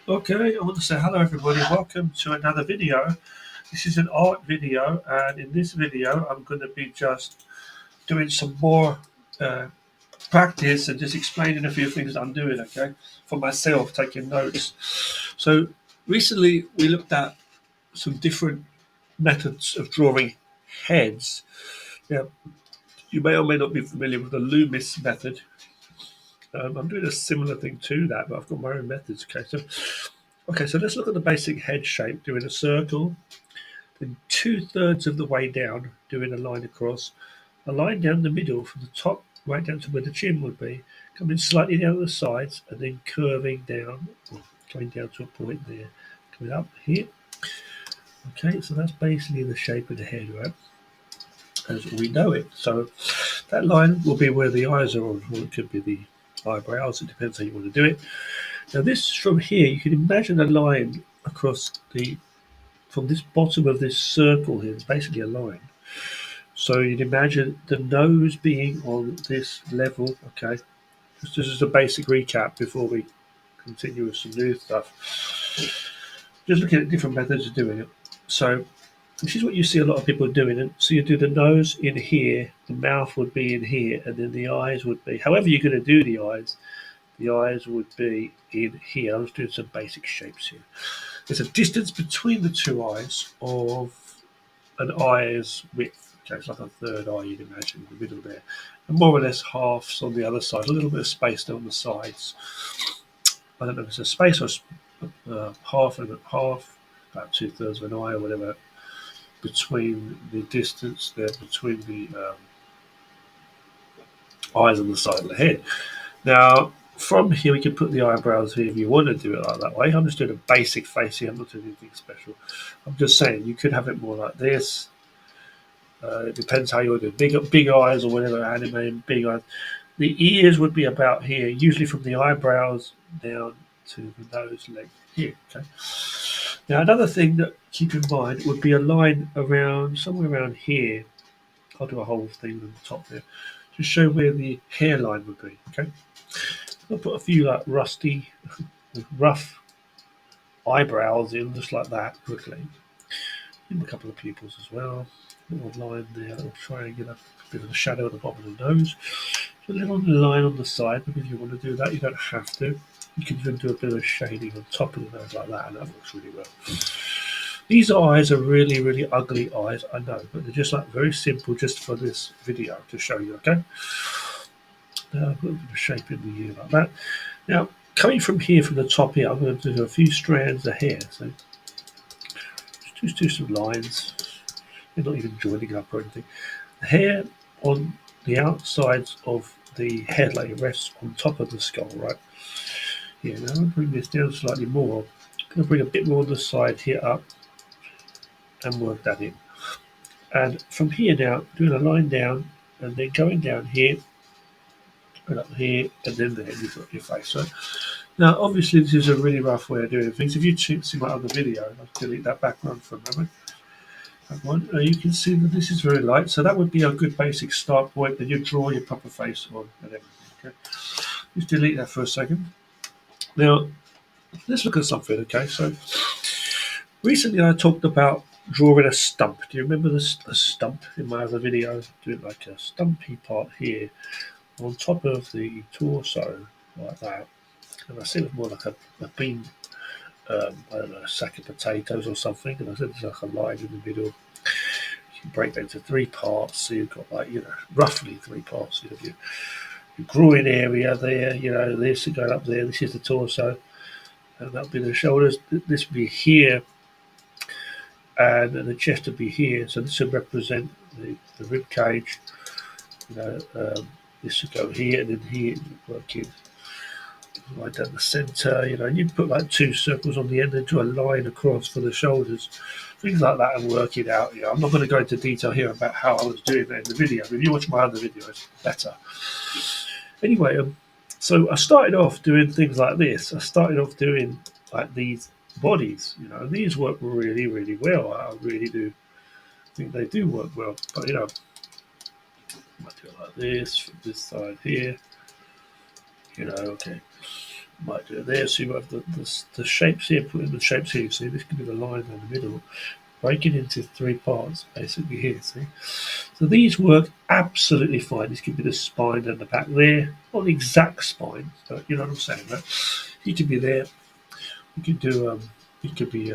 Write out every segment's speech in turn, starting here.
Okay, I want to say hello everybody, welcome to another video. This is an art video, and in this video I'm going to be just doing some more uh, practice and just explaining a few things that I'm doing, okay, for myself, taking notes. So recently we looked at some different methods of drawing heads. Now, you may or may not be familiar with the Loomis method. I'm doing a similar thing to that, but I've got my own methods, okay, so let's look at the basic head shape, doing a circle. Then two-thirds of the way down, doing a line across, a line down the middle from the top right down to where the chin would be, coming slightly down the sides and then curving down, or going down to a point there, coming up here. Okay, so that's basically the shape of the head, right? As we know it. So that line will be where the eyes are on, or it could be the eyebrows. It depends how you want to do it. Now, this from here, you can imagine a line across the from this bottom of this circle here. It's basically a line. So you'd imagine the nose being on this level, okay? Just as a basic recap before we continue with some new stuff. Just looking at different methods of doing it. So this is what you see a lot of people doing. And so you do the nose in here, the mouth would be in here, and then the eyes would be, however you're going to do the eyes would be in here. I'm just doing some basic shapes here. There's a distance between the two eyes of an eye's width. Okay, it's like a third eye you'd imagine in the middle there. And more or less halves on the other side, a little bit of space down the sides. I don't know if it's a space or half and half, about two-thirds of an eye or whatever, between the distance there between the eyes on the side of the head. Now, from here, we can put the eyebrows here if you want to do it like that way. I'm just doing a basic face here. I'm not doing anything special. I'm just saying you could have it more like this. It depends how you do it. Big eyes or whatever anime, big eyes. The ears would be about here, usually from the eyebrows down to the nose leg here. Okay. Now another thing that keep in mind would be a line around somewhere around here. I'll do a whole thing on the top there to show where the hairline would be. Okay. I'll put a few like rough eyebrows in just like that quickly. And a couple of pupils as well. A little line there, a little triangular, a bit of a shadow at the bottom of the nose. So a little line on the side, but if you want to do that, you don't have to. You can even do a bit of shading on top of the nose like that, and that works really well. These eyes are really, really ugly eyes, I know, but they're just like very simple just for this video to show you, okay? Now, I've got a bit of shape in the ear like that. Now, coming from here, from the top here, I'm going to do a few strands of hair. So just do some lines. They're not even joining up or anything. The hair on the outsides of the head, like it rests on top of the skull, right? Yeah, now I'm going to bring this down slightly more. I'm going to bring a bit more on the side here up and work that in. And from here now, doing a line down and then going down here and up here, and then there you've got your face. So now, obviously, this is a really rough way of doing things. If you see my other video, I'll delete that background for a moment. That one, you can see that this is very light, so that would be a good basic start point. Then you draw your proper face on and everything. Okay, just delete that for a second. Now, let's look at something. Okay, so recently I talked about drawing a stump. Do you remember this a stump in my other video? Doing like a stumpy part here on top of the torso, like that. And I said it was more like a bean, I don't know, a sack of potatoes or something. And I said there's like a line in the middle. You can break that into three parts. So you've got like, roughly three parts. You have your groin area there, this going up there. This is the torso. And that'll be the shoulders. This will be here. And the chest will be here. So this will represent the rib cage. This will go here and then here, working right down the centre. And you put like two circles on the end and draw a line across for the shoulders. Things like that and work it out. I'm not going to go into detail here about how I was doing that in the video. If you watch my other videos, better. Anyway, so I started off doing things like this. I started off doing like these bodies, and these work really, really well. I really do think they do work well. But I might do it like this from this side here. Okay. Might do it there. So you have the shapes here, put in the shapes here. See, this could be the line in the middle, breaking into three parts, basically here, see? So these work absolutely fine. This could be the spine and the back there. Not the exact spine, but you know what I'm saying, right? You could be there. You could do, you could be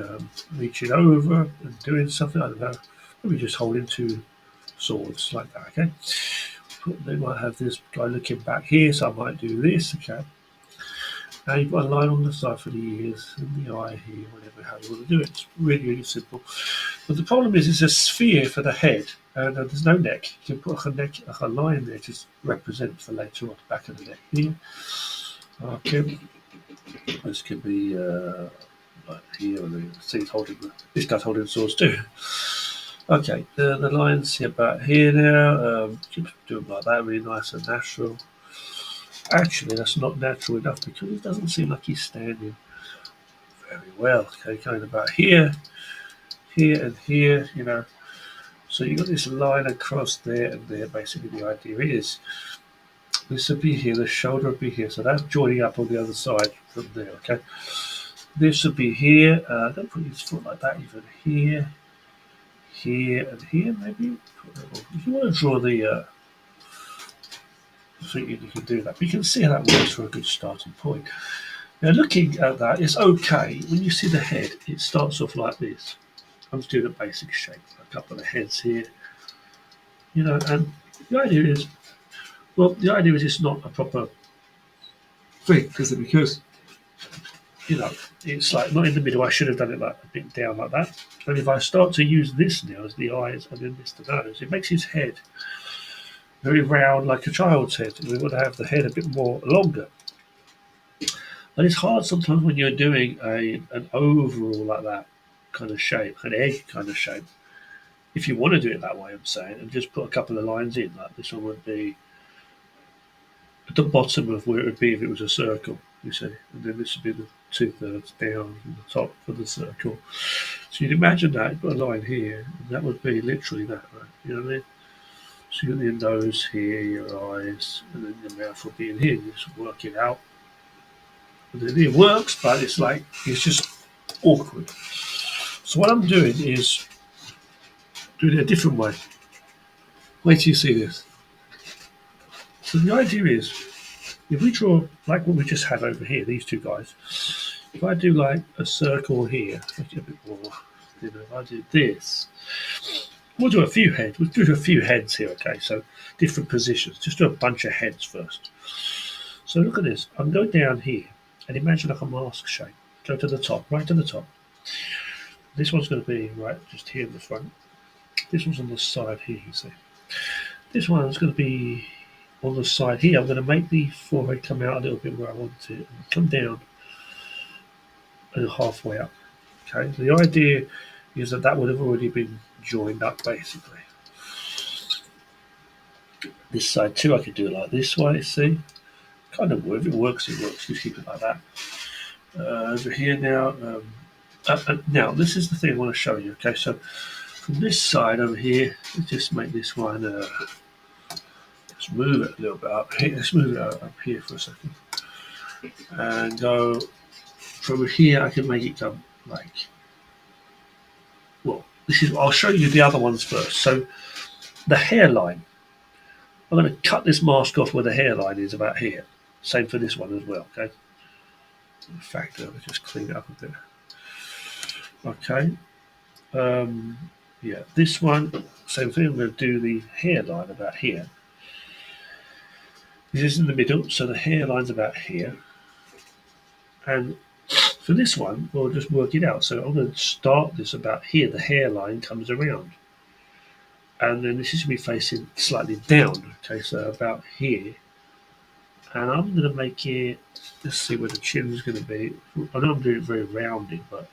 reaching over and doing something, I don't know. Maybe just holding two swords like that, okay? They might have this guy looking back here, so I might do this, okay? Now you've got a line on the side for the ears and the eye here, whatever, how you want to do it. It's really, really simple. But the problem is it's a sphere for the head, and there's no neck. You can put a line there to represent for later on the back of the neck here. Okay. This could be like here, see he's holding this guy's holding swords too. Okay, the lines here about here now, you can do them like that, really nice and natural. Actually, that's not natural enough because it doesn't seem like he's standing very well. Okay, kind of about here, here, and here, you know. So you've got this line across there and there. Basically, the idea is this would be here, the shoulder would be here. So that's joining up on the other side from there, okay? This would be here. Don't put his foot like that, even here, here, and here, maybe. If you want to draw the you can do that. But you can see how that works for a good starting point. Now, looking at that, it's okay. When you see the head, it starts off like this. I'm just doing a basic shape, a couple of heads here. You know, and the idea is, well, the idea is it's not a proper thing, because you know, it's like not in the middle. I should have done it like a bit down like that. And if I start to use this now as the eyes and then this the nose, it makes his head very round like a child's head. And we want to have the head a bit more longer. And it's hard sometimes when you're doing an overall like that kind of shape, an egg kind of shape. If you want to do it that way, I'm saying, and just put a couple of lines in, like this one would be at the bottom of where it would be if it was a circle, you see, and then this would be the 2/3 down from the top of the circle. So you'd imagine that, you've got a line here, and that would be literally that, right? You know what I mean? So you've got your nose here, your eyes, and then your mouth will be in here. You just work it out. And then it works, but it's like, it's just awkward. So what I'm doing is doing it a different way. Wait till you see this. So the idea is, if we draw like what we just had over here, these two guys, if I do like a circle here, make it a bit more, you know, if I do this, we'll do a few heads. We'll do a few heads here, okay? So different positions. Just do a bunch of heads first. So look at this. I'm going down here and imagine like a mask shape. Go to the top, right to the top. This one's going to be right just here in the front. This one's on the side here, you see. This one's going to be on the side here. I'm going to make the forehead come out a little bit where I want it and come down and halfway up. Okay, so the idea is that would have already been joined up basically. This side too, I could do it like this way, see? Kind of work. If it works, it works. Just keep it like that. Over here now, now this is the thing I want to show you. Okay, so from this side over here, let's just make this one, let's move it a little bit up here. Let's move it up here for a second. And go from here, I can make it come like, well, this is, I'll show you the other ones first. So the hairline, I'm going to cut this mask off where the hairline is about here. Same for this one as well, okay? In fact, I'll just clean it up a bit. Okay. Yeah, this one, same thing. I'm going to do the hairline about here. This is in the middle, so the hairline's about here. And for this one, we'll just work it out. So I'm going to start this about here. The hairline comes around. And then this is going to be facing slightly down. Okay, so about here. And I'm going to make it, let's see where the chin is going to be. I know I'm doing it very rounded, but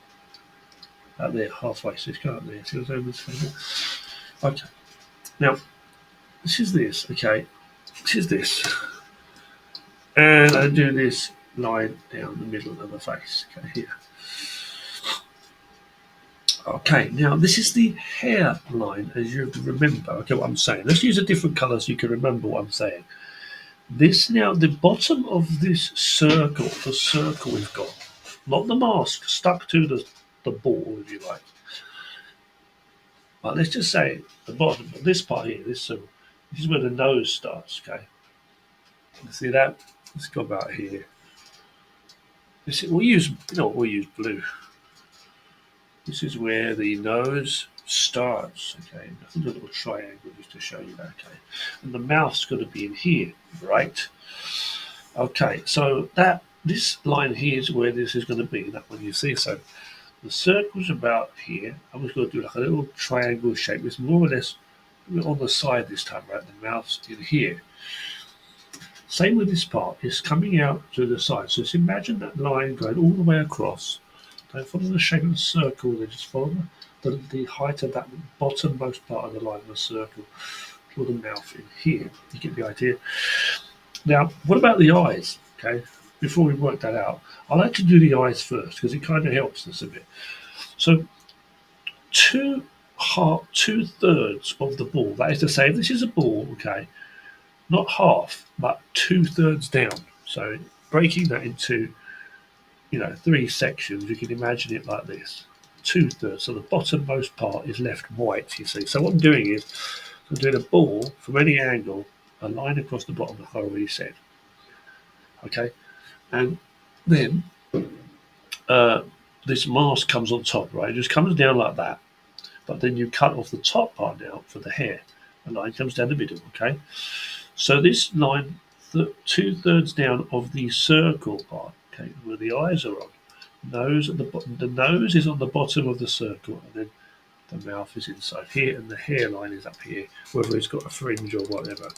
out there, halfway, so it's going up there. See what I'm saying? Okay. Now, this is this, okay. This is this. And I do this line down the middle of the face, okay, here. Okay, now this is the hairline, as you have to remember. Okay, what I'm saying. Let's use a different colour so you can remember what I'm saying. This now, the bottom of this circle, the circle we've got, not the mask stuck to the ball, if you like. But let's just say the bottom, this part here, this circle, this is where the nose starts, okay? You see that? Let's go about here. We'll use blue. This is where the nose starts, okay? I'll do a little triangle just to show you that, okay? And the mouth's got to be in here, right? Okay, so this line here is where this is going to be, that one you see. So the circle's about here. I'm just going to do like a little triangle shape. It's more or less on the side this time, right? The mouth's in here. Same with this part. It's coming out to the side. So just imagine that line going all the way across. Don't follow the shape of the circle. Then just follow the height of that bottommost part of the line of the circle. Draw the mouth in here. You get the idea. Now, what about the eyes? Okay, before we work that out, I like to do the eyes first because it kind of helps us a bit. So, two-thirds of the ball. That is to say, if this is a ball, okay, not half, but 2/3 down. So, breaking that into three sections, you can imagine it like this: 2/3. So the bottommost part is left white. You see. So what I'm doing is I'm doing a ball from any angle, a line across the bottom, like I already said. Okay, and then this mask comes on top, right? It just comes down like that, but then you cut off the top part now for the hair. The line comes down the middle, okay? So this line, 2/3 down of the circle part, okay, where the eyes are on, nose at the bottom. The nose is on the bottom of the circle, and then the mouth is inside here, and the hairline is up here, whether it's got a fringe or whatever.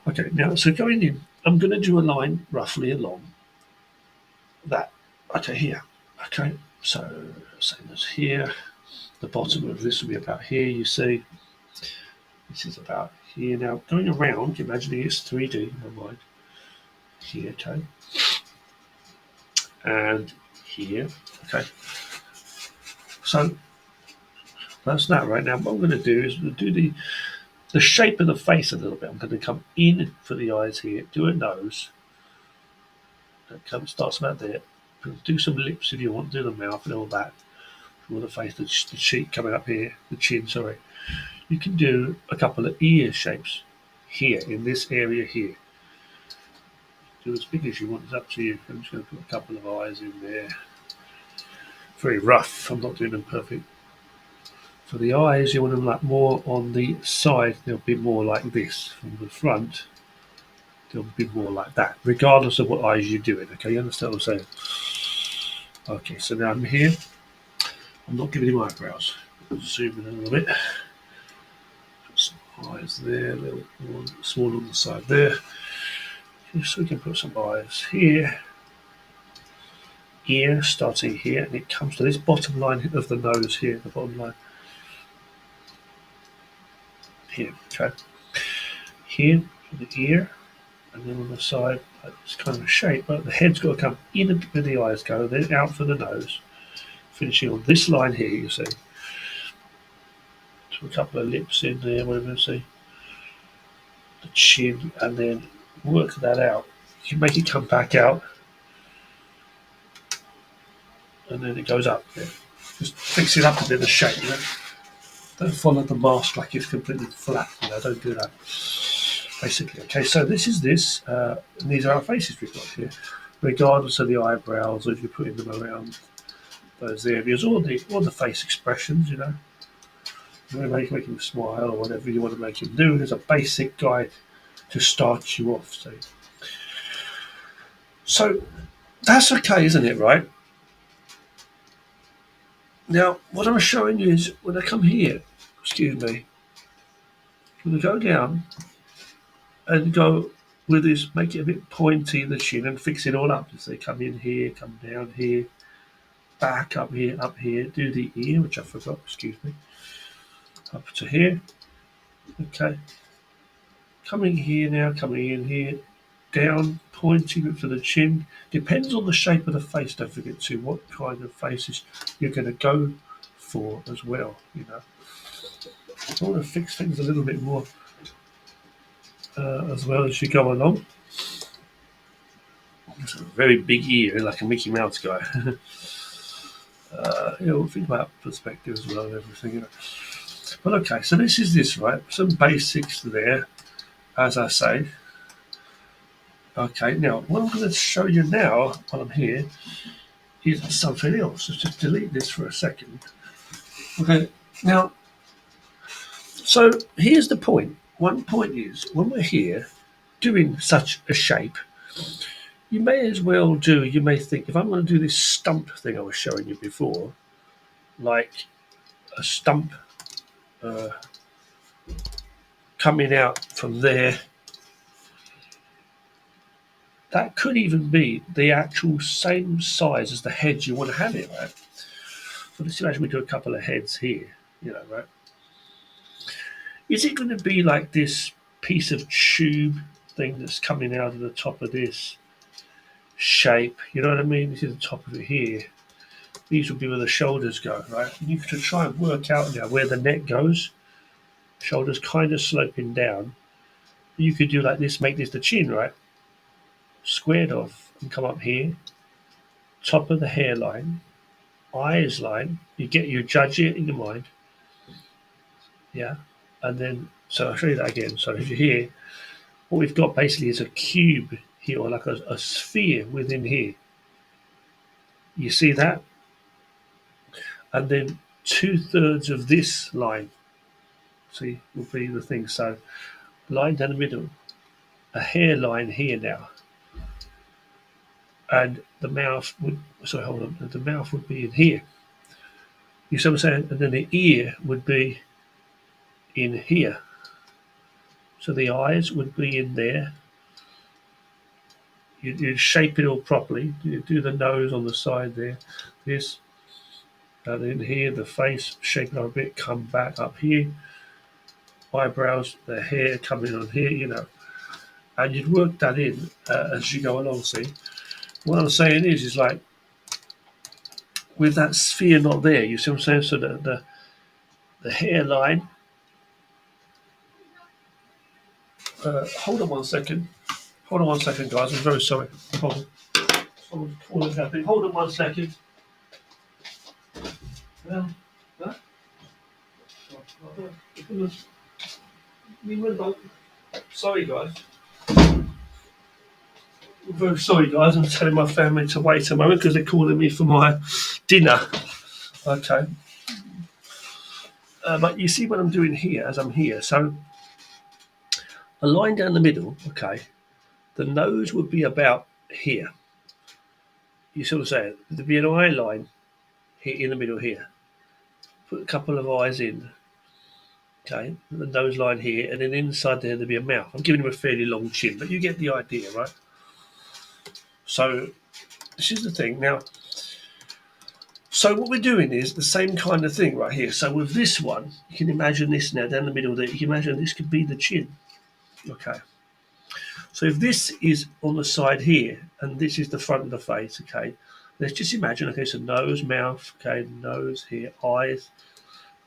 Okay, now, so going in, I'm going to do a line roughly along that. Okay, here. Okay, so same as here. The bottom of this will be about here, you see. This is about here. Now, going around, imagining it's 3D in my mind. Here, okay. And here, okay. So, that's that right now. What I'm going to do is do the shape of the face a little bit. I'm going to come in for the eyes here, do a nose. That starts about there. Do some lips if you want, do the mouth and all that. Or the face, the cheek coming up here, the chin, sorry. You can do a couple of ear shapes here, in this area here. Do as big as you want, it's up to you. I'm just going to put a couple of eyes in there. Very rough, I'm not doing them perfect. For the eyes, you want them like more on the side, they'll be more like this. From the front, they'll be more like that, regardless of what eyes you're doing. Okay, you understand what I'm saying? Okay, so now I'm here. I'm not giving him eyebrows. Zoom in a little bit. Put some eyes there, a little more small on the side there. So we can put some eyes here. Ear starting here, and it comes to this bottom line of the nose here, the bottom line. Here, okay. Here for the ear, and then on the side, it's kind of a shape, but the head's got to come in where the eyes go, then out for the nose. Finishing on this line here, you see. So a couple of lips in there, whatever you see. The chin, and then work that out. You can make it come back out, and then it goes up. Yeah. Just fix it up a bit, the shape, Don't follow the mask like it's completely flat, don't do that. Basically, okay, so this is this, and these are our faces we've got here, regardless of the eyebrows, or if you're putting them around those areas, or the face expressions, You want to make him smile, or whatever you want to make him do. There's a basic guide to start you off. So that's okay, isn't it, right? Now, what I'm showing you is when I come here, excuse me, when I go down and go with this, make it a bit pointy, the chin, and fix it all up. So come in here, come down here, back up here, do the ear, which I forgot, excuse me, up to here. Okay. Coming here now, coming in here, down, pointing for the chin. Depends on the shape of the face, don't forget to what kind of faces you're going to go for as well, I want to fix things a little bit more as well as you go along. It's a very big ear, like a Mickey Mouse guy. We'll think about perspective as well and everything. But okay, so this is this, right? Some basics there, as I say. Okay, now what I'm going to show you now while I'm here is something else. Let's just delete this for a second. Okay, now, so here's the point. One point is when we're here doing such a shape, you may as well do, you may think, if I'm going to do this stump thing I was showing you before, like a stump coming out from there, that could even be the actual same size as the heads you want to have it, right? So let's imagine we do a couple of heads here, right? Is it going to be like this piece of tube thing that's coming out of the top of this shape? You know what I mean? This is the top of it here. These would be where the shoulders go, right? And you can try and work out now where the neck goes. Shoulders kind of sloping down. You could do like this, make this the chin, right? Squared off and come up here. Top of the hairline, eyes line. You judge it in your mind. Yeah. And then, so I'll show you that again. So if you're here, what we've got basically is a cube here, or like a sphere within here. You see that? And then 2/3 of this line, see, will be the thing. So line down the middle, a hairline here now. And the mouth would, sorry, hold on, the mouth would be in here. You see what I'm saying? And then the ear would be in here. So the eyes would be in there. You'd shape it all properly. You do the nose on the side there. This, and in here, the face, shape it up a bit, come back up here. Eyebrows, the hair coming on here, And you'd work that in as you go along, see? What I'm saying is like, with that sphere not there, you see what I'm saying? So the hairline, hold on one second. Hold on one second, guys. I'm very sorry. Hold on. Someone's calling out. Hold on one second. Sorry, guys. I'm very sorry, guys. I'm telling my family to wait a moment because they're calling me for my dinner. Okay. But you see what I'm doing here as I'm here. So a line down the middle, okay. The nose would be about here. You sort of say there'd be an eye line here in the middle here. Put a couple of eyes in. Okay, the nose line here, and then inside there there'd be a mouth. I'm giving him a fairly long chin, but you get the idea, right? So this is the thing. Now, so what we're doing is the same kind of thing right here. So with this one, you can imagine this now down the middle there. You can imagine this could be the chin. Okay. So if this is on the side here, and this is the front of the face, okay, let's just imagine, okay, so nose, mouth, okay, nose here, eyes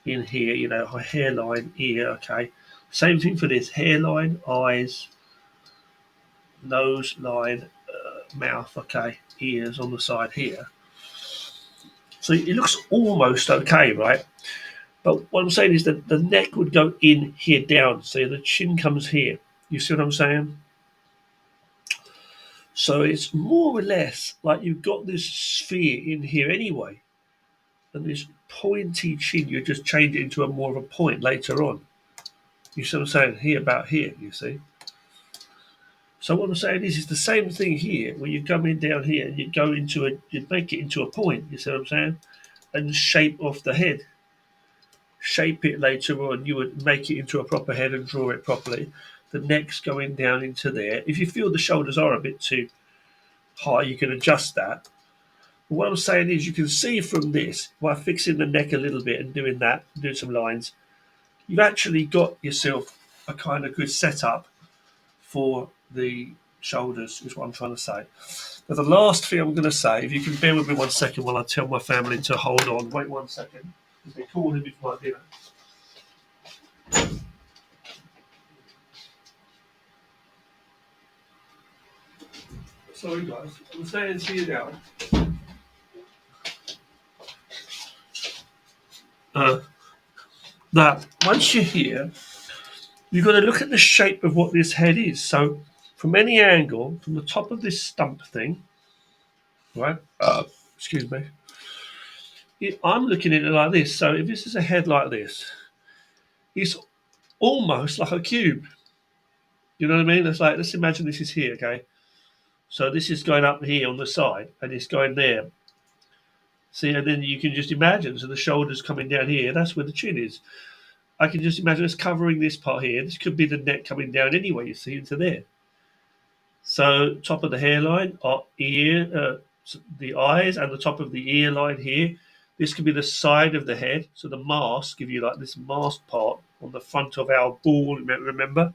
in here, hairline, ear, okay. Same thing for this, hairline, eyes, nose line, mouth, okay, ears on the side here. So it looks almost okay, right? But what I'm saying is that the neck would go in here down, so the chin comes here. You see what I'm saying? So it's more or less like you've got this sphere in here anyway. And this pointy chin, you just change it into a more of a point later on. You see what I'm saying? Here, about here, you see? So what I'm saying is the same thing here, where you come in down here and you'd make it into a point, you see what I'm saying? And shape off the head. Shape it later on, you would make it into a proper head and draw it properly. The neck's going down into there. If you feel the shoulders are a bit too high, you can adjust that. But what I'm saying is you can see from this, by fixing the neck a little bit and doing that, doing some lines, you've actually got yourself a kind of good setup for the shoulders, is what I'm trying to say. But the last thing I'm going to say, if you can bear with me 1 second while I tell my family to hold on. Wait 1 second, because they're calling me for my dinner. Sorry guys, I'm saying to you now, uh, that once you're here, you've got to look at the shape of what this head is. So from any angle, from the top of this stump thing, right? Excuse me. I'm looking at it like this. So if this is a head like this, it's almost like a cube. You know what I mean? It's like, let's imagine this is here, okay? So this is going up here on the side, and it's going there. See, and then you can just imagine, so the shoulders coming down here, that's where the chin is. I can just imagine us covering this part here. This could be the neck coming down anyway, you see, into there. So top of the hairline, the eyes, and the top of the ear line here. This could be the side of the head. So the mask, if you like, this mask part on the front of our ball, remember,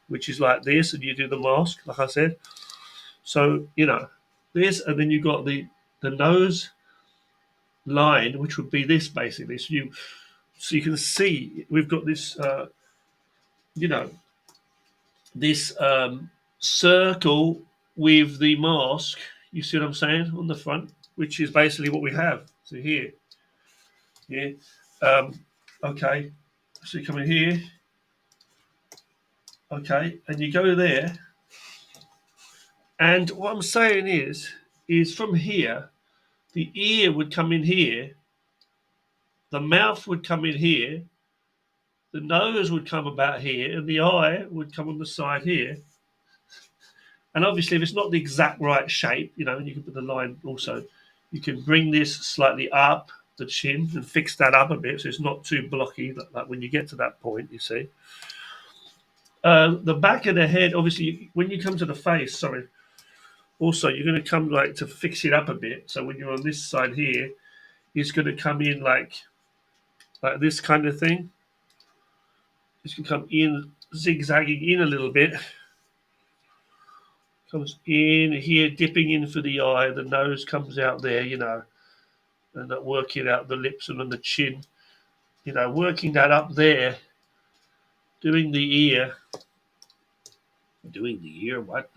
which is like this, and you do the mask, like I said. So this, and then you've got the nose line, which would be this basically. So you can see we've got this, you know, this circle with the mask. You see what I'm saying on the front, which is basically what we have. So here, yeah, okay. So you come in here, okay, and you go there. And what I'm saying is from here, the ear would come in here, the mouth would come in here, the nose would come about here, and the eye would come on the side here. And obviously, if it's not the exact right shape, and you can put the line also, you can bring this slightly up the chin and fix that up a bit so it's not too blocky, like when you get to that point, you see. The back of the head, obviously, when you come to the face, sorry, also you're going to come like to fix it up a bit. So when you're on this side here, it's going to come in like this kind of thing. It's going to come in, zigzagging in a little bit. Comes in here, dipping in for the eye. The nose comes out there, and that working out the lips and then the chin. Working that up there, doing the ear. Doing the ear, what?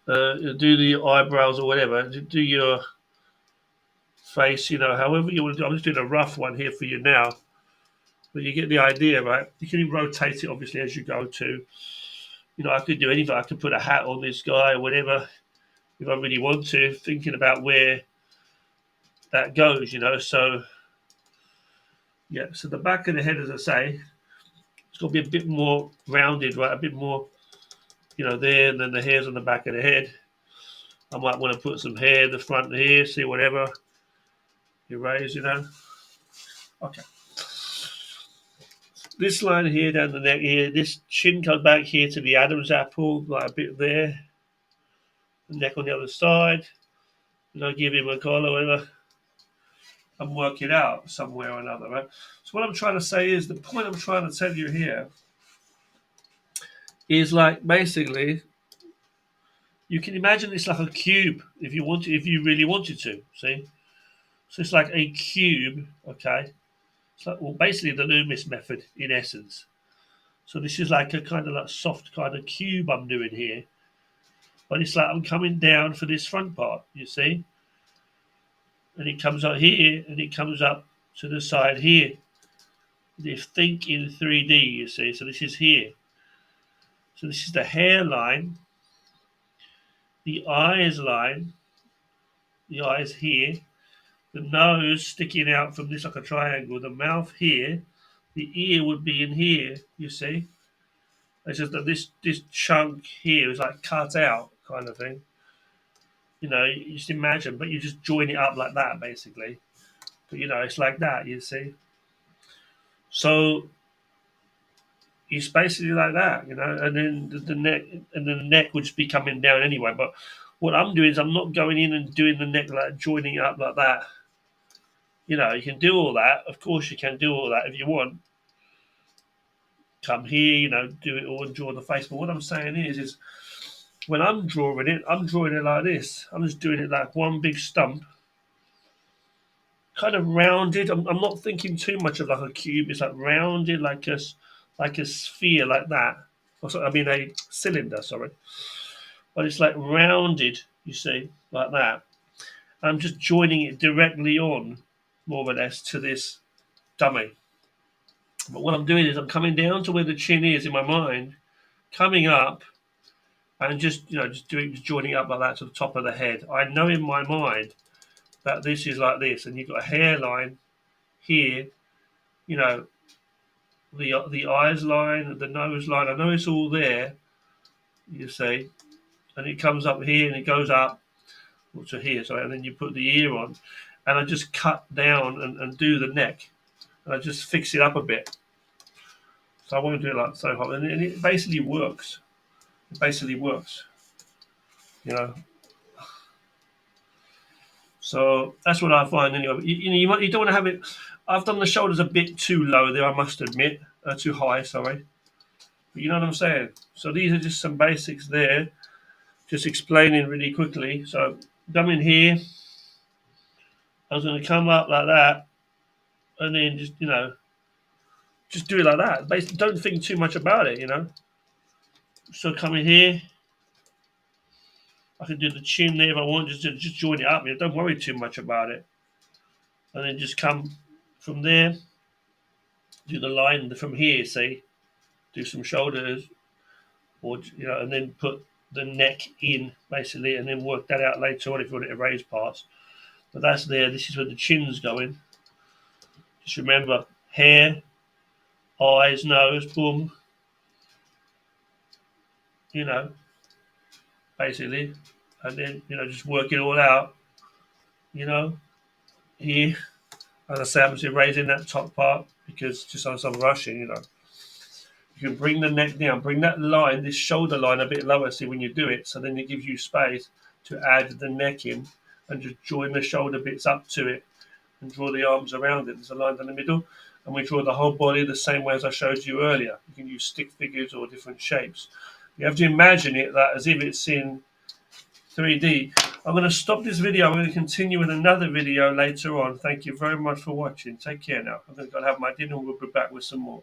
Do the eyebrows or whatever. Do your face, however you want to do. I'm just doing a rough one here for you now. But you get the idea, right? You can rotate it, obviously, as you go to. I could do anything. I could put a hat on this guy or whatever if I really want to, thinking about where that goes, So, yeah, so the back of the head, as I say, it's got to be a bit more rounded, right? A bit more, there, and then the hairs on the back of the head. I might want to put some hair in the front here, see whatever. Erase, Okay. This line here down the neck here, this chin comes back here to the Adam's apple, like a bit there. The neck on the other side. Give him a collar, whatever. And work it out somewhere or another, right? So what I'm trying to say is the point I'm trying to tell you here is like basically you can imagine it's like a cube if you really wanted to, see? So it's like a cube, okay? It's like basically the Loomis method in essence. So this is like a kind of like soft kind of cube I'm doing here. But it's like I'm coming down for this front part, you see? And it comes up here and it comes up to the side here. This think in 3D, you see. So this is here. So this is the hairline, the eyes line, the eyes here, the nose sticking out from this like a triangle, the mouth here, the ear would be in here, you see. It's just that this chunk here is like cut out kind of thing. You just imagine, but you just join it up like that basically. But it's like that, you see. So it's basically like that, and then the neck, and then the neck would just be coming down anyway. But what I'm doing is I'm not going in and doing the neck like joining it up like that. You can do all that. Of course, you can do all that if you want. Come here, do it all and draw the face. But what I'm saying is when I'm drawing it like this. I'm just doing it like one big stump, kind of rounded. I'm not thinking too much of like a cube. It's like rounded, like a sphere, like that. I mean a cylinder. Sorry. but it's like rounded, you see, like that. I'm just joining it directly on, more or less, to this dummy. But what I'm doing is I'm coming down to where the chin is in my mind, coming up, and just joining up like that to the top of the head. I know in my mind that this is like this, and you've got a hairline here, you know, the eyes line, the nose line. I know it's all there, you see, and it comes up here and it goes up to here, sorry, and then you put the ear on, and I just cut down and do the neck, and I just fix it up a bit. So I won't do it like so hot, and it basically works. It basically works, you know. So that's what I find anyway. You don't want to have it. I've done the shoulders a bit too low there, I must admit, too high. Sorry, but you know what I'm saying. So these are just some basics there, just explaining really quickly. So come in here. I was going to come up like that, and then just do it like that. Basically, don't think too much about it. So come in here. I can do the chin there if I want. Just join it up. Don't worry too much about it, and then just come from there. Do the line from here. See, do some shoulders, or and then put the neck in basically, and then work that out later on if you want to erase parts. But that's there. This is where the chin's going. Just remember hair, eyes, nose, boom. You know, basically, and then just work it all out. You know, here, as I say, I'm just erasing that top part because just as I'm rushing, you can bring the neck down, bring that line, this shoulder line a bit lower. See when you do it, so then it gives you space to add the neck in and just join the shoulder bits up to it and draw the arms around it. There's a line down the middle, and we draw the whole body the same way as I showed you earlier. You can use stick figures or different shapes. You have to imagine it that as if it's in 3D. I'm going to stop this video. I'm going to continue with another video later on. Thank you very much for watching. Take care now. I'm going to go have my dinner and we'll be back with some more.